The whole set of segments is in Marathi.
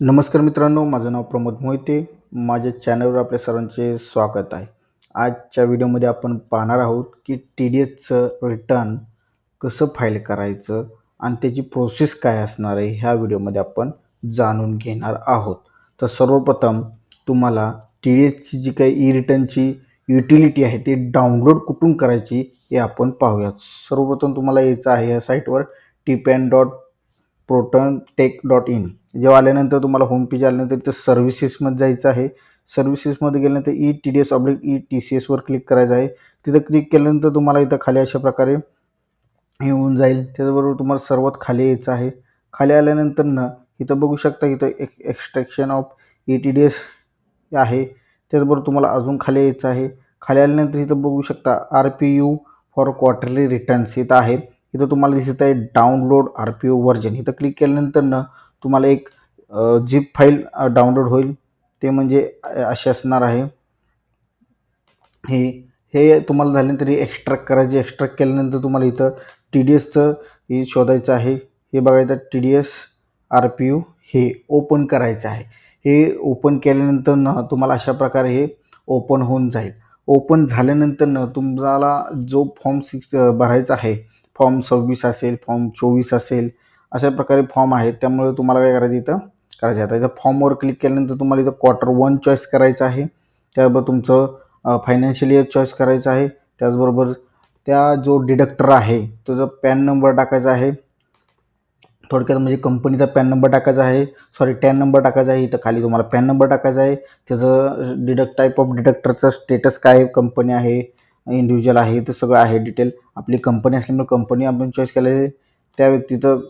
नमस्कार मित्रांनो, माझं नाव प्रमोद मोहिते. माझ्या चॅनलवर आपल्या सर्वांचे स्वागत आहे. आजच्या व्हिडिओमध्ये आपण पाहणार आहोत की TDSचं रिटर्न कसं फाईल करायचं आणि त्याची प्रोसेस काय असणार आहे, ह्या व्हिडिओमध्ये आपण जाणून घेणार आहोत. तर सर्वप्रथम तुम्हाला TDSची जी काही ई रिटर्नची युटिलिटी आहे ती डाउनलोड कुठून करायची हे आपण पाहूयात. सर्वप्रथम तुम्हाला यायचं आहे या साईटवर tpan.protontech.in. जेव्हा आल्यानंतर तुम्हाला होम पेज आल्यानंतर इथं सर्व्हिसेसमध्ये जायचं आहे. सर्व्हिसेसमध्ये गेल्यानंतर ETDS/ETCSवर क्लिक करायचं आहे. तिथं क्लिक केल्यानंतर तुम्हाला इथं खाली अशा प्रकारे येऊन जाईल. त्याचबरोबर तुम्हाला सर्वात खाली यायचं आहे. खाली आल्यानंतर इथं बघू शकता इथं एक्स्ट्रॅक्शन ऑफ ETDS आहे. त्याचबरोबर तुम्हाला अजून खाली यायचं आहे. खाली आल्यानंतर इथं बघू शकता RPU फॉर क्वार्टरली रिटर्न्स इथं आहे. इथं तुम्हाला दिसत आहे डाउनलोड RPU व्हर्जन. इथं क्लिक केल्यानंतर तुम्हाला एक झिप फाईल डाउनलोड होईल. ते म्हणजे अशी असणार आहे. हे तुम्हाला झाल्यानंतर एक्स्ट्रॅक्ट करायचे. एक्स्ट्रॅक्ट केल्यानंतर तुम्हाला इथं TDSचं हे शोधायचं आहे. हे बघायचं TDS RPU हे ओपन करायचं आहे. हे ओपन केल्यानंतर तुम्हाला अशा प्रकारे हे ओपन होऊन जाईल. ओपन झाल्यानंतर तुम्हाला जो फॉर्म 6 भरायचा आहे, फॉर्म 26 असेल, फॉर्म 24 असेल, अशा प्रकारे फॉर्म आहेत. त्यामुळे तुम्हाला काय करायचं इथं करायचं आहे. इथं फॉर्मवर क्लिक केल्यानंतर तुम्हाला इथं Q1 चॉईस करायचं आहे. त्याबरोबर तुमचं फायनान्शियल इयर चॉईस करायचं आहे. त्याचबरोबर त्या जो डिडक्टर आहे त्याचा पॅन नंबर टाकायचा आहे. थोडक्यात म्हणजे कंपनीचा पॅन नंबर टाकायचा आहे, टॅन नंबर टाकायचा आहे. इथं खाली तुम्हाला पॅन नंबर टाकायचा आहे. त्याचं टाईप ऑफ डिडक्टरचं स्टेटस काय आहे, कंपनी आहे, इंडिव्हिज्युअल आहे, ते सगळं आहे डिटेल. आपली कंपनी असल्यामुळे कंपनी आपण चॉईस केलं आहे. त्या व्यक्तीचं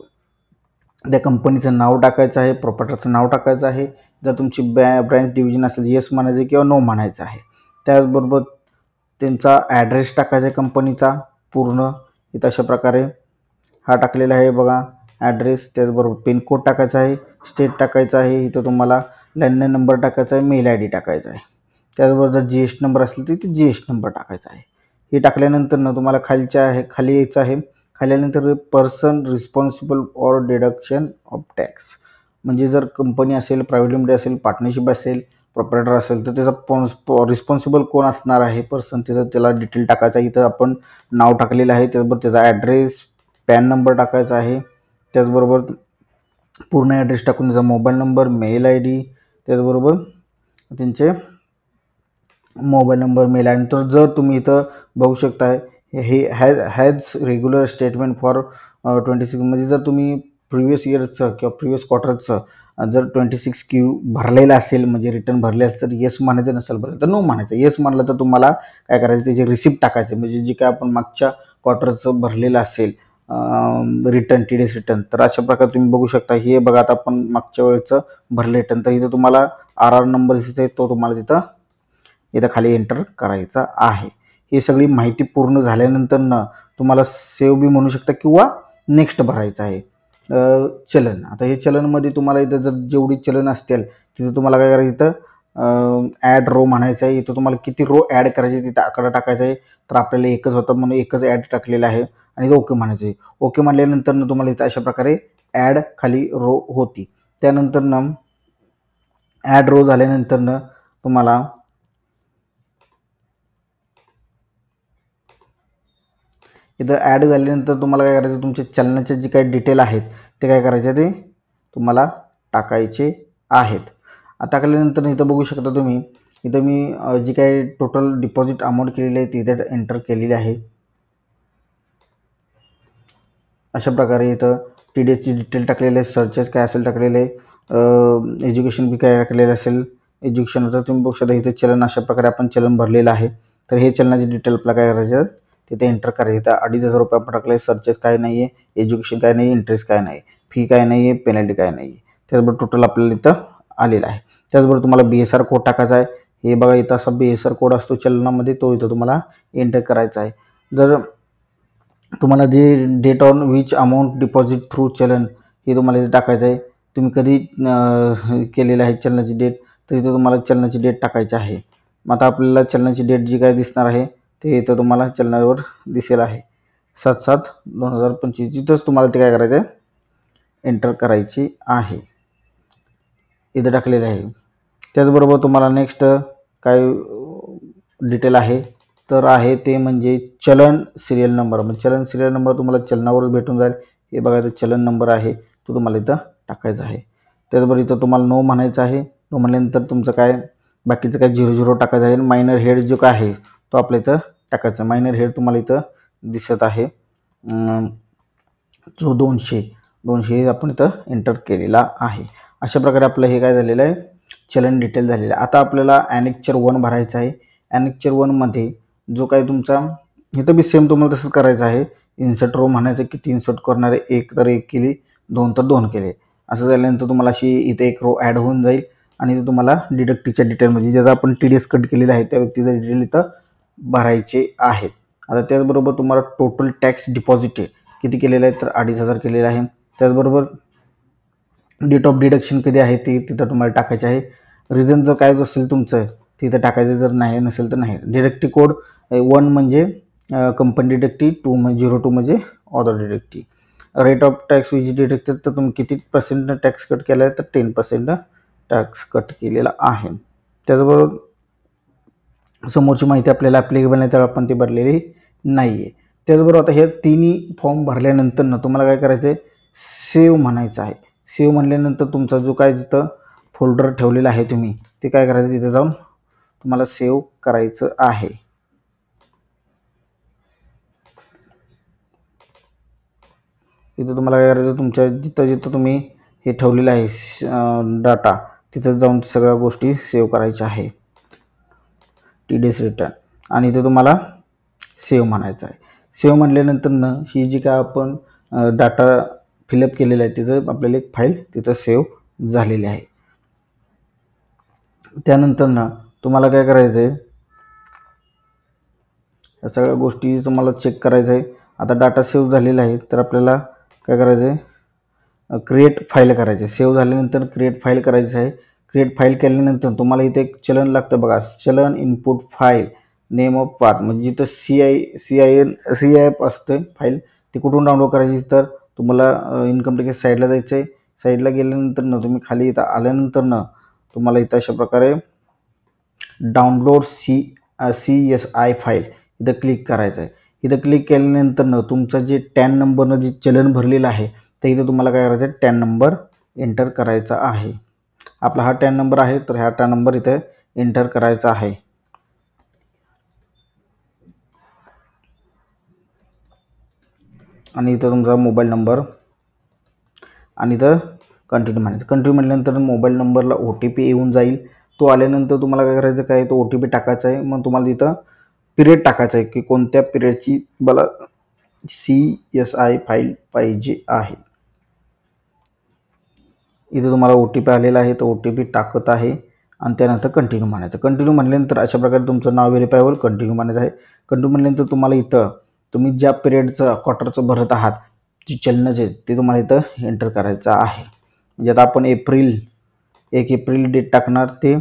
त्या कंपनीचं नाव टाकायचं आहे, प्रॉपर्टरचं नाव टाकायचं आहे. जर तुमची ब्रँच डिव्हिजन असेल येस म्हणायचं आहे किंवा नो म्हणायचं आहे. त्याचबरोबर त्यांचा ॲड्रेस टाकायचा आहे कंपनीचा पूर्ण. इथं अशा प्रकारे हा टाकलेला आहे बघा ॲड्रेस. त्याचबरोबर पिनकोड टाकायचा आहे, स्टेट टाकायचं आहे. इथं तुम्हाला लँडलाईन नंबर टाकायचा आहे, मेल ID टाकायचा आहे. त्याचबरोबर जर GST नंबर असेल तर इथे GST नंबर टाकायचा आहे. हे टाकल्यानंतर तुम्हाला खाली यायचं आहे. खाली आल्यानंतर person responsible for deduction of tax, म्हणजे जर कंपनी असेल, प्रायव्हेट लिमिटेड असेल, पार्टनरशिप असेल, प्रॉपरेटर असेल तर त्याचा रिस्पॉन्सिबल कोण असणार आहे पर्सन, त्याला डिटेल टाकायचं आहे. इथं आपण नाव टाकलेलं आहे. त्याचबरोबर त्याचा ॲड्रेस, पॅन नंबर टाकायचा आहे. त्याचबरोबर पूर्ण ॲड्रेस टाकून त्याचा मोबाईल नंबर, मेल ID, त्याचबरोबर त्यांचे मोबाईल नंबर, मेल ID. तर जर तुम्ही इथं बघू शकताय हे हॅज रेग्युलर स्टेटमेंट फॉर 26, म्हणजे जर तुम्ही प्रिव्हियस इयरचं किंवा प्रिव्हियस क्वार्टरचं जर 26Q भरलेलं असेल, म्हणजे रिटर्न भरले असेल तर येस म्हणायचं, नसेल भरलं तर नो म्हणायचं. येस म्हणलं तर तुम्हाला काय करायचं, त्याची रिसिप्ट टाकायचे, म्हणजे जे काय आपण मागच्या क्वार्टरचं भरलेलं असेल रिटर्न, TDS रिटर्न. तर अशा प्रकारे तुम्ही बघू शकता. हे बघा आता आपण मागच्या वेळेचं भरले रिटर्न, तर इथं तुम्हाला RR नंबर दिसत आहे, तो तुम्हाला इथं खाली एंटर करायचा आहे. ही सगळी माहिती पूर्ण झाल्यानंतर तुम्हाला सेव्ह बी म्हणू शकता किंवा नेक्स्ट भरायचं आहे. चलन, आता हे चलनमध्ये तुम्हाला इथं जर जेवढी चलन असतील तिथं तुम्हाला काय करायचं, इथं ॲड रो म्हणायचं आहे. इथं तुम्हाला किती रो ॲड करायचे तिथं आकडा टाकायचा आहे. तर आपल्याला एकच होतं म्हणून एकच ॲड टाकलेलं आहे आणि इथं ओके म्हणायचं आहे. ओके म्हटल्यानंतर तुम्हाला इथं अशा प्रकारे ॲड खाली रो होती. त्यानंतर ॲड रो झाल्यानंतर तुम्हाला इथं ॲड झाल्यानंतर तुम्हाला काय करायचं, तुमचे चलनाचे जे काही डिटेल आहेत ते काय करायचे, ते तुम्हाला टाकायचे आहेत. टाकल्यानंतर इथं बघू शकता तुम्ही, इथं मी जी काही टोटल डिपॉझिट अमाऊंट केलेली आहे ती इथं एंटर केलेली आहे. अशा प्रकारे इथं TDSची डिटेल टाकलेले आहे, सर्चेस काय असेल टाकलेले आहे, एज्युकेशन बी काय टाकलेलं असेल, एज्युकेशन तर तुम्ही बघू शकता. इथे चलन अशा प्रकारे आपण चलन भरलेलं आहे. तर हे चलनाची डिटेल आपल्याला काय करायचं, तिथे एंटर करायचं. इथं 2,500 रुपये आपण टाकले. सर्चेस काय नाही आहे, एज्युकेशन काय नाही, इंटरेस्ट काय नाही, फी काय नाही आहे, पेनल्टी काय नाही आहे. त्याचबरोबर टोटल आपल्याला इथं आलेलं आहे. त्याचबरोबर तुम्हाला BSR कोड टाकायचा आहे. हे बघा इथं असा BSR कोड असतो चलनामध्ये, तो इथं तुम्हाला एंटर करायचा आहे. जर तुम्हाला जे date on which amount deposit through चलन हे तुम्हाला इथे टाकायचं आहे. तुम्ही कधी केलेलं आहे चलनाची डेट, तर इथं तुम्हाला चलनाची डेट टाकायची आहे. मग आता आपल्याला चलनाची डेट जी काय दिसणार आहे ते इथं तुम्हाला चलनावर दिसेल आहे 7/7/2025. तिथंच तुम्हाला ते काय करायचं आहे, एंटर करायची आहे. इथं टाकलेले आहे. त्याचबरोबर तुम्हाला नेक्स्ट काय डिटेल आहे तर आहे ते म्हणजे चलन सिरियल नंबर. मग चलन सिरियल नंबर तुम्हाला चलनावरच भेटून जाईल. हे बघा, इथं चलन नंबर आहे तो तुम्हाला इथं टाकायचा आहे. त्याचबरोबर इथं तुम्हाला नो म्हणायचं आहे. नो म्हटल्यानंतर तुमचं काय बाकीचं काय 00 टाकायचं आहे. मायनर हेड जो काय आहे तो आपल्या इथं टाकायचा. मायनर हेड तुम्हाला इथं दिसत आहे जो 200 आपण इथं एंटर केलेला आहे. अशा प्रकारे आपलं हे काय झालेलं आहे, चलन डिटेल झालेलं आहे. आता आपल्याला ॲनेक्चर 1 भरायचं आहे. ॲनेक्चर 1मध्ये जो काही तुमचा इथं बी सेम तुम्हाला तसंच करायचं आहे. इन्सर्ट रो म्हणायचं, किती इन्सर्ट करणारे, 1 तर 1 केली, 2 तर 2 केले. असं झाल्यानंतर तुम्हाला अशी इथे एक रो ॲड होऊन जाईल आणि इथे तुम्हाला डिडक्टीच्या डिटेलमध्ये ज्याचा आपण TDS कट केलेला आहे त्या व्यक्तीचं डिटेल इथं भरायचे आहेत. आता त्याचबरोबर तुम्हाला टोटल टॅक्स डिपॉझिटेड किती केलेलं आहे तर 2,500 केलेलं आहे. त्याचबरोबर डेट ऑफ डिडक्शन कधी आहे ते तिथं तुम्हाला टाकायचे आहे. रिझन जर काय असेल तुमचं तिथं टाकायचं, जर नाही नसेल तर नाही. डिडक्टिव्ह कोड 1 म्हणजे कंपनी डिडक्टिव्ह, 2 म्हणजे 02 म्हणजे other deductive. Rate of tax which deducted तर तुम्ही किती % टॅक्स कट केला आहे तर 10% टॅक्स कट केलेला आहे. त्याचबरोबर समोरची माहिती आपल्याला ॲप्लिकेबल नाही तर आपण ती भरलेली नाही आहे. त्याचबरोबर आता हे तिन्ही फॉर्म भरल्यानंतर तुम्हाला काय करायचं आहे, सेव्ह म्हणायचं आहे. सेव्ह म्हणल्यानंतर तुमचा जो काय जिथं फोल्डर ठेवलेला आहे तुम्ही ते काय करायचं, तिथे जाऊन तुम्हाला सेव्ह करायचं आहे. इथं तुम्हाला काय करायचं, तुमच्या जिथं जिथं तुम्ही हे ठेवलेलं आहे डाटा तिथं जाऊन सगळ्या गोष्टी सेव्ह करायच्या आहे. TDS रिटर्न आणि इथे तुम्हाला सेव्ह म्हणायचं आहे. सेव्ह म्हटल्यानंतर ही जी काय आपण डाटा फिलअप केलेला आहे तिथं आपल्याला एक फाईल तिथं सेव्ह झालेली आहे. त्यानंतर तुम्हाला काय करायचं आहे, या सगळ्या गोष्टी तुम्हाला चेक करायचं आहे. आता डाटा सेव्ह झालेला आहे तर आपल्याला काय करायचं आहे, क्रिएट फाईल करायचे. सेव्ह झाल्यानंतर क्रिएट फाईल करायचं आहे. क्रिएट फाईल केल्यानंतर तुम्हाला इथे एक चलन लागतं बघा, चलन input file name of path, म्हणजे जिथं CIF असतं फाईल ती कुठून डाउनलोड करायची तर तुम्हाला इन्कम टॅक्स साईडला जायचं आहे. साईडला गेल्यानंतर तुम्ही खाली इथं आल्यानंतर तुम्हाला इथं अशा प्रकारे डाउनलोड CSI फाईल इथं क्लिक करायचं आहे. इथं क्लिक केल्यानंतर तुमचं जे टॅन नंबरनं जे चलन भरलेलं आहे तर इथं तुम्हाला काय करायचं आहे, टॅन नंबर एंटर करायचा आहे. आपला हा टॅन नंबर आहे तर हा टॅन नंबर इथे एंटर करायचा आहे. आणि इथं तुमचा मोबाईल नंबर आणि इथं कंटिन्यू म्हणायचं. कंटिन्यू म्हटल्यानंतर मोबाईल नंबरला OTP येऊन जाईल. तो आल्यानंतर तुम्हाला काय करायचं, काय तो OTP टाकायचा आहे. मग तुम्हाला इथं पिरियड टाकायचा आहे की कोणत्या पिरियडची मला CSI फाईल पाहिजे आहे. इथं तुम्हाला OTP आलेला आहे तर OTP टाकत आहे आणि त्यानंतर कंटिन्यू म्हणायचं. कंटिन्यू म्हटल्यानंतर अशा प्रकारे तुमचं नाव व्हेरीफाय होईल. कंटिन्यू म्हणायचं आहे. कंटिन्यू म्हटल्यानंतर तुम्हाला इथं तुम्ही ज्या पिरियडचं क्वार्टरचं भरत आहात जी चलनाचे ते तुम्हाला इथं एंटर करायचं आहे. म्हणजे आता आपण 1 एप्रिल डेट टाकणार, ते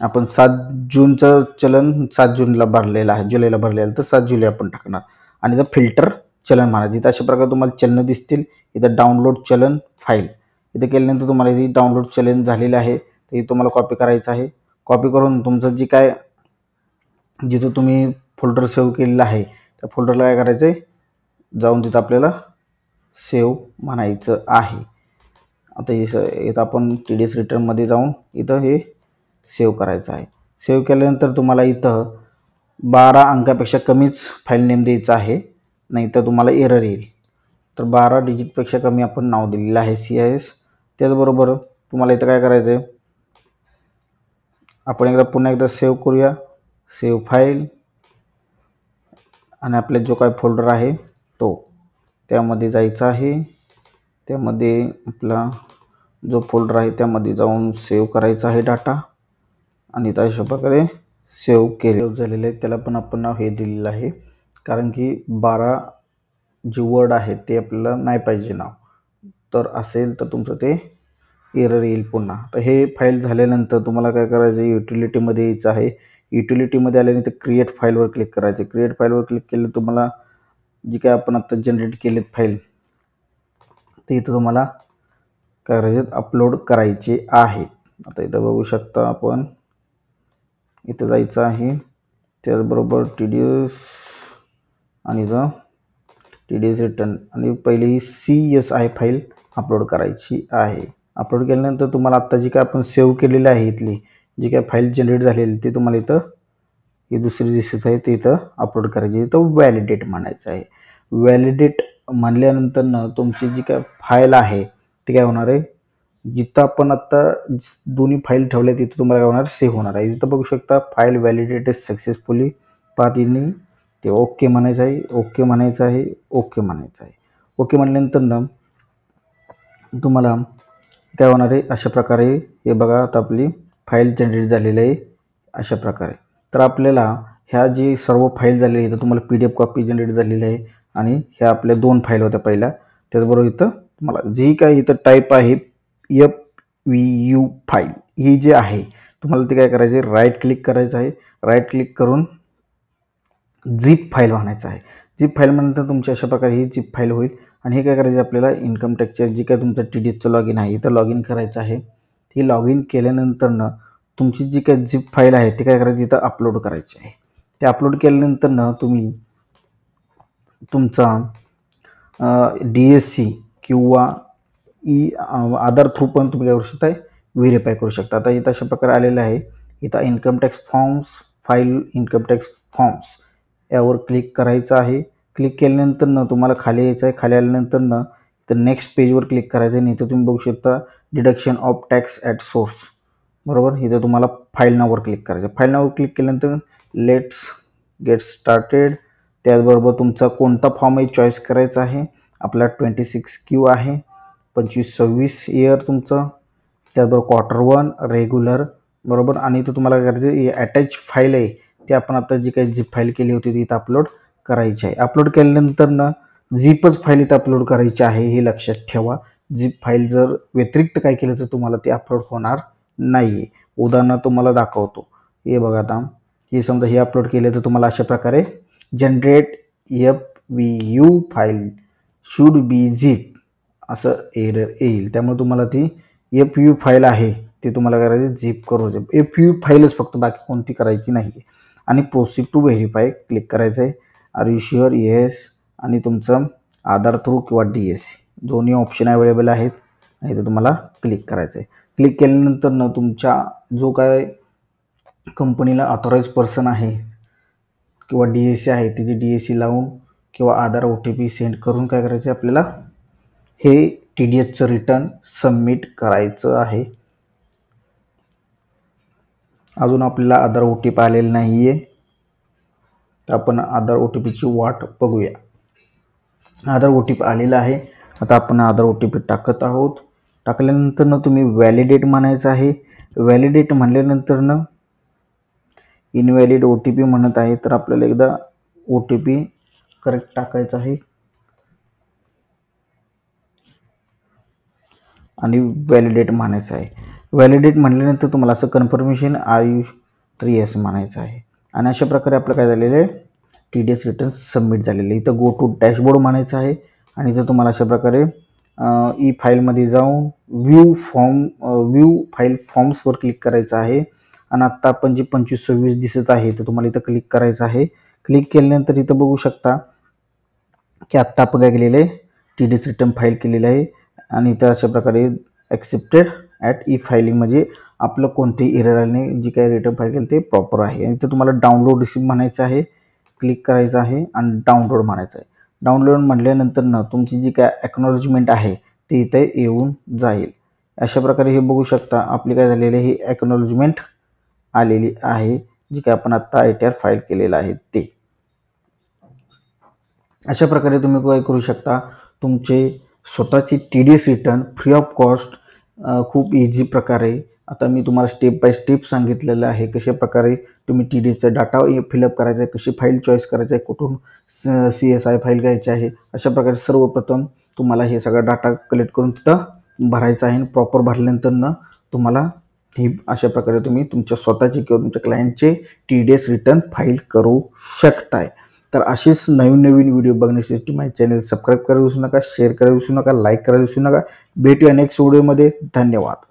आपण 7 जूनचं चलन 7 जूनला भरलेलं आहे, जुलैला भरलेलं तर 7 जुलै आपण टाकणार. आणि इथं फिल्टर चलन म्हणायचं. इथं अशा प्रकारे तुम्हाला चलन दिसतील. इथं डाउनलोड चलन फाईल इथे केल्यानंतर तुम्हाला इथे डाउनलोड चलन झालेलं आहे ते तुम्हाला कॉपी करायचं आहे. कॉपी करून तुमचं जी काय जिथं तुम्ही फोल्डर सेव्ह केलेलं आहे त्या फोल्डरला काय करायचं आहे, जाऊन तिथं आपल्याला सेव्ह म्हणायचं आहे. आता इथं आपण TDS रिटर्नमध्ये जाऊन इथं हे सेव्ह करायचं आहे. सेव्ह केल्यानंतर तुम्हाला इथं 12 अंकापेक्षा कमीच फाईल नेम द्यायचं आहे, नाही तर तुम्हाला एरर येईल. तर 12 डिजिटपेक्षा कमी आपण नाव दिलेलं आहे CIS. त्याचबरोबर तुम्हाला इथं काय करायचं आहे, आपण पुन्हा एकदा सेव्ह करूया. सेव्ह फाईल आणि आपला जो काय फोल्डर आहे तो त्यामध्ये जायचं आहे. त्यामध्ये आपला जो फोल्डर आहे त्यामध्ये जाऊन सेव्ह करायचा आहे डाटा आणि अशा प्रकारे सेव्ह केले झालेले आहे. त्याला पण आपण नाव हे दिलेलं आहे कारण की 12 जे वर्ड आहेत ते आपल्याला नाही पाहिजे नाव, तर असेल तर तुमचं ते एरर येईल पुन्हा. तर हे फाईल झाल्यानंतर तुम्हाला काय करायचं, युटिलिटीमध्ये यायचं आहे. युटिलिटीमध्ये आल्यानंतर क्रिएट फाईलवर क्लिक करायचे. क्रिएट फाईलवर क्लिक केलं तुम्हाला जी काय आपण आता जनरेट केलेत फाईल ते इथं तुम्हाला काय करायचे, अपलोड करायचे आहेत. आता इथं बघू शकता आपण, इथं जायचं आहे, त्याचबरोबर TDS आणि इथं TDS रिटर्न आणि पहिली ही CSI फाईल अपलोड करायची आहे. अपलोड केल्यानंतर तुम्हाला आत्ता जी काय आपण सेव्ह केलेली आहे इथली जी काय फाईल जनरेट झालेली ती तुम्हाला इथं ही दुसरी दिसत आहे ते इथं अपलोड करायची. इथं व्हॅलिडेट म्हणायचं आहे. व्हॅलिडेट म्हणल्यानंतर तुमची जी काय फाईल आहे ती काय होणार आहे, जिथं आपण आत्ता दोन्ही फाईल ठेवल्या तिथं तुम्हाला काय होणार, सेव्ह होणार आहे. इथं बघू शकता फाईल व्हॅलिडेटेड सक्सेसफुली पाहतीने ते ओके म्हणायचं आहे, ओके म्हणायचं आहे, ओके म्हणायचं आहे. ओके म्हणल्यानंतर तुम्हाला काय होणार आहे, अशा प्रकारे हे बघा आता आपली फाईल जनरेट झालेली आहे अशा प्रकारे. तर आपल्याला ह्या जी सर्व फाईल झालेली आहे, तर तुम्हाला PDF कॉपी जनरेट झालेली आहे आणि ह्या आपल्या 2 फाईल होत्या पहिल्या. त्याचबरोबर इथं तुम्हाला जी काय इथं टाईप आहे FVU फाईल ही जी आहे तुम्हाला ते काय करायचं आहे, राईट क्लिक करायचं आहे. राईट क्लिक करून झिप फाईल म्हणायचं आहे. झिप फाईल म्हणल्यानंतर तुमची अशा प्रकारे ही झिप फाईल होईल आणि हे काय करायचं आपल्याला इन्कम टॅक्सच्या जी काय तुमचं TDSचं लॉग इन आहे इथं लॉग इन करायचं आहे. ही लॉग इन केल्यानंतर तुमची जी काय झिप फाईल आहे ती काय करायची इथं अपलोड करायची आहे. ते अपलोड केल्यानंतर तुम्ही तुमचा DSC किंवा आधार थ्रू पण तुम्ही काय करू शकता, व्हेरीफाय करू शकता. आता इथं अशा प्रकारे आलेलं आहे. इथं income tax forms file income tax forms यावर क्लिक करायचं आहे. क्लिक केल्यानंतर तुम्हाला खाली यायचं आहे. खाली आल्यानंतर इथं नेक्स्ट पेजवर क्लिक करायचं आहे. इथं तुम्ही बघू शकता deduction of tax at source, बरोबर. इथं तुम्हाला फाईल नावावर क्लिक करायचं. फाईल नावावर क्लिक केल्यानंतर लेट्स गेट स्टार्टेड. त्याचबरोबर तुमचा कोणता फॉर्म आहे चॉईस करायचा आहे. आपला 26Q आहे, 25-26 इयर तुमचं. त्याचबरोबर Q1 रेग्युलर, बरोबर. आणि इथं तुम्हाला काय करायचं, अटॅच फाईल आहे ती आपण आता जी काही झिप फाईल केली होती ती इथं अपलोड करायची आहे. अपलोड केल्यानंतर झिपच फाईल इथं अपलोड करायची आहे, हे लक्षात ठेवा. झिप फाईल जर व्यतिरिक्त काय केलं तर तुम्हाला ते अपलोड होणार नाही आहे. उदाहरण तुम्हाला दाखवतो. हे बघा आता, हे समजा हे अपलोड केले तर तुम्हाला अशा प्रकारे generate FVU file should be zip असं एरर येईल. त्यामुळे तुम्हाला ती FVU फाईल आहे ते तुम्हाला करायची झिप करू. FVU फाईलच फक्त, बाकी कोणती करायची नाही आहे. आणि प्रोसीड टू व्हेरीफाय क्लिक करायचं आहे. Are you sure, yes. आणि तुमचं आधार थ्रू किंवा DSC दोन्ही ऑप्शन अवेलेबल आहेत आणि इथं तुम्हाला क्लिक करायचं आहे. क्लिक केल्यानंतर तुमच्या जो काय कंपनीला ऑथोराइज पर्सन आहे किंवा DSC आहे तिची DSC लावून किंवा आधार OTP सेंड करून काय करायचं आहे, आपल्याला हे TDSचं रिटर्न सबमिट करायचं आहे. अजून आपल्याला आधार OTP आलेलं नाही आहे, तर आपण आधार OTPची वाट बघूया. आधार OTP आलेला आहे. आता आपण आधार OTP टाकत आहोत. टाकल्यानंतर तुम्ही व्हॅलिडेट म्हणायचं आहे. व्हॅलिडेट म्हणल्यानंतर इनव्हॅलिड OTP म्हणत आहे, तर आपल्याला एकदा OTP करेक्ट टाकायचा आहे आणि व्हॅलिडेट म्हणायचं आहे. व्हॅलिडेट म्हणल्यानंतर तुम्हाला असं कन्फर्मेशन आर यू, तर येस म्हणायचं आहे. आणि अशा प्रकारे आपलं काय झालेलं आहे, TDS रिटर्न सबमिट झालेलं आहे. इथं गो टू डॅशबोर्ड म्हणायचं आहे आणि इथं तुम्हाला अशा प्रकारे ई फाईलमध्ये जाऊन व्ह्यू फाईल फॉर्म्सवर क्लिक करायचं आहे. आणि आत्ता आपण जे 25-26 दिसत आहे तर तुम्हाला इथं क्लिक करायचं आहे. क्लिक केल्यानंतर इथं बघू शकता की आत्ता आपण काय केलेलं आहे, TDS रिटर्न फाईल केलेलं आहे. आणि इथं अशा प्रकारे ॲक्सेप्टेड ॲट ई फायलिंग, म्हणजे आपलं कोणतेही एरर आले नाही, जी काही रिटर्न फाईल केली ते प्रॉपर आहे. आणि इथं तुम्हाला डाउनलोड रिसिप्ट म्हणायचं आहे, क्लिक करायचं आहे आणि डाउनलोड म्हणायचं आहे. डाउनलोड म्हटल्यानंतर तुमची जी काय ॲक्नॉलेजमेंट आहे ती इथे येऊन जाईल. अशा प्रकारे हे बघू शकता आपली काय झालेली ही ॲक्नॉलेजमेंट आलेली आहे, जी काय आपण आत्ता ITR फाईल केलेलं आहे ते. अशा प्रकारे तुम्ही काय करू शकता, तुमचे स्वतःची TDS return free of cost खूप इझी प्रकारे, आता मी तुम्हाला स्टेप बाय स्टेप सांगितलेलं आहे कशा प्रकारे तुम्ही TDSचा डाटा फिलअप करायचा आहे, कशी फाईल चॉईस करायचं आहे, कुठून CSI फाईल घ्यायची आहे. अशा प्रकारे सर्वप्रथम तुम्हाला हे सगळा डाटा कलेक्ट करून तिथं भरायचा आहे. प्रॉपर भरल्यानंतर तुम्हाला ही अशा प्रकारे तुम्ही तुमच्या स्वतःची किंवा तुमच्या क्लायंटचे TDS रिटर्न फाईल करू शकताय. तर अशीच नवीन व्हिडिओ बघण्यासाठी माझे चॅनल सबस्क्राईब करायला विसरू नका, शेअर करायला विसरू नका, लाईक करायला विसरू नका. भेटूया नेक्स्ट व्हिडिओमध्ये. धन्यवाद.